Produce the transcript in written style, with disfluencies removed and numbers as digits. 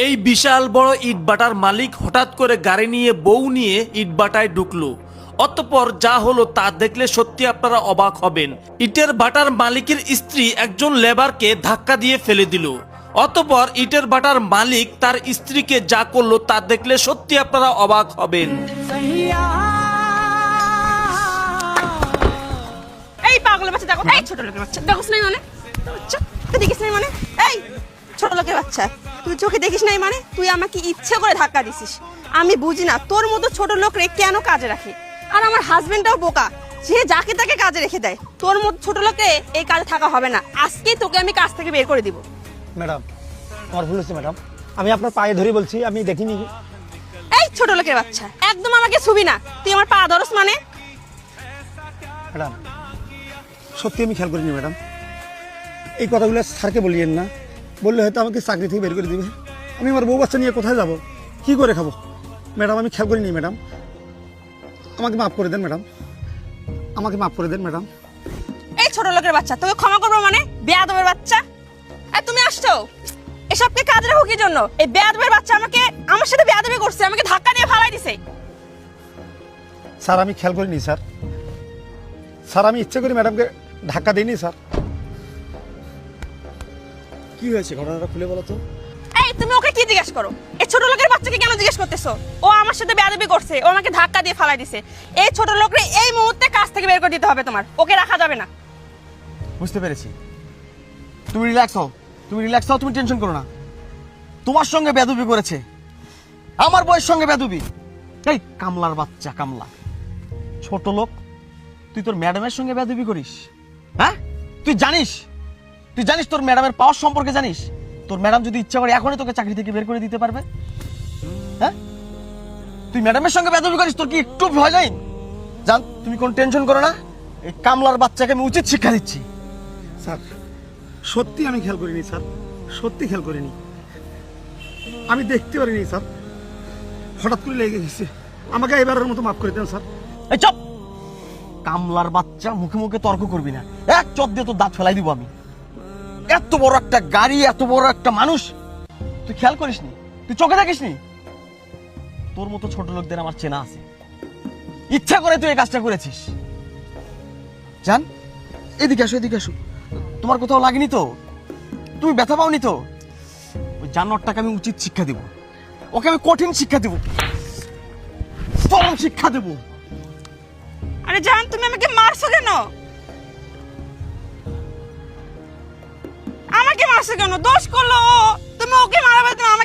এই বিশাল বড় ইটভাটার মালিক হঠাৎ করে গাড়ি নিয়ে বউ নিয়ে ইটভাটায় ঢুকলো। অতঃপর যা হলো তা দেখলে সত্যি আপনারা অবাক হবেন। ইটের ভাটার মালিকের স্ত্রী একজন লেবারকে ধাক্কা দিয়ে ফেলে দিল। অতঃপর ইটের ভাটার মালিক তার স্ত্রীকে যা করলো তা দেখলে সত্যি আপনারা অবাক হবেন। এই পাগলের বাচ্চা দেখো, এই ছোট লোকের বাচ্চা দেখোস নাই মানে, তুই দেখিস নাই মানে, এই ছোট লোকের বাচ্চা তুই চোখে দেখিস নাই মানে, তুই আমাকে ইচ্ছে করে ধাক্কা দিছিস। আমি বুঝি না তোর মতো ছোট লোক রে কেন কাজে রাখে। আর আমার হাজবেন্ডটাও বোকা, যে যাকে তাকে কাজে রেখে দেয়। তোর মতো ছোট লোকে এই কাজে থাকা হবে না। আজকেই তোকে আমি কাজ থেকে বের করে দিব। ম্যাডাম আমার ভুল হচ্ছে ম্যাডাম, আমি আপনার পায়ে ধরে বলছি, আমি দেখিনি। এই ছোট লোকের বাচ্চা একদম আমাকে ছুবি না, তুই আমার পা ধরস মানে। ম্যাডাম সত্যি আমি খেয়াল করিনি ম্যাডাম, এই কথাগুলো স্যারকে বলিয়েন না, বললে হয়তো আমাকে চাকরি থেকে বের করে দিবে। আমি আমার বউ বাচ্চা নিয়ে কোথায় যাব, কি করে খাবো? ম্যাডাম আমি খেয়াল করিনি ম্যাডাম, আমাকে মাফ করে দেন ম্যাডাম, আমাকে মাফ করে দেন ম্যাডাম। এই ছোট লোকের বাচ্চা তোকে ক্ষমা করবো মানে, বেয়াদবের বাচ্চা। এই তুমি আসছো এসবকে কাজ রাখো কি জন্য? এই বেয়াদবের বাচ্চা আমাকে, আমার সাথে বেয়াদবি করছে, আমাকে ধাক্কা দিয়ে ফালাই দিছে। স্যার আমি খেয়াল করিনি স্যার, স্যার আমি ইচ্ছে করে ম্যাডামকে ধাক্কা দিইনি স্যার। কি হয়েছে ঘটনাটা খুলে বলো তো। এই তুমি ওকে কি জিজ্ঞেস করো? এই ছোট লোকের বাচ্চাকে কেন জিজ্ঞেস করতেছো? ও আমার সাথে বেয়াদবি করছে, ও আমাকে ধাক্কা দিয়ে ফালাই দিছে। এই ছোট লোকরে এই মুহূর্তে কাজ থেকে বের করে দিতে হবে তোমার, ওকে রাখা যাবে না। বুঝতে পেরেছি, তুমি রিল্যাক্স হও, তুমি রিল্যাক্স হও, তুমি টেনশন করো না। তোমার সঙ্গে বেয়াদবি করেছে, আমার বউয়ের সঙ্গে বেয়াদবি। এই কামলার বাচ্চা কামলা, ছোট লোক, তুই তোর ম্যাডামের সঙ্গে বেয়াদবি করিস? হ্যাঁ তুই জানিস, তুই জানিস তোর ম্যাডামের পাওয়ার সম্পর্কে জানিস? তোর ম্যাডাম যদি ইচ্ছা করে এখনই তোকে চাকরি থেকে বের করে দিতে পারবে। হ্যাঁ তুই ম্যাডামের সঙ্গে বেয়াদবি করিস, তোর কি একটু ভয় নাই? জান তুমি কোন টেনশন করো না, এই কামলার বাচ্চাকে আমি উচিত শিক্ষা দিচ্ছি। স্যার সত্যি আমি খেয়াল করিনি স্যার, সত্যি খেয়াল করিনি, আমি দেখতে পারিনি স্যার, হঠাৎ করে লেগে গেছে, আমাকে এবারের মতো মাফ করে দেন স্যার। এই চপ, কামলার বাচ্চা, মুখে মুখে তর্ক করবি না, এক চপ দিয়ে তোর দাঁত ফেলাই দিব আমি। এত বড় একটা গাড়ি, এত বড় একটা মানুষ, তুই খেয়াল করিসনি, তুই চোখে দেখিসনি? তোর মতো ছোট লোকদের আমার চেনা আছে, ইচ্ছা করে তুই এই কাজটা করেছিস। জান এদিকে আসো, এদিকে আসো, তোমার কোথাও লাগেনি তো? তুমি ব্যথা পাওনি তো? ওই জানোয়ারটাকে আমি উচিত শিক্ষা দেব, ওকে আমি কঠিন শিক্ষা দেব, চরম শিক্ষা দেব। আরে জান তুমি আমাকে মারছো কেন? আমাকে মারছো কেন? দোষ করলো ও, তুমি ওকে মারাবে না।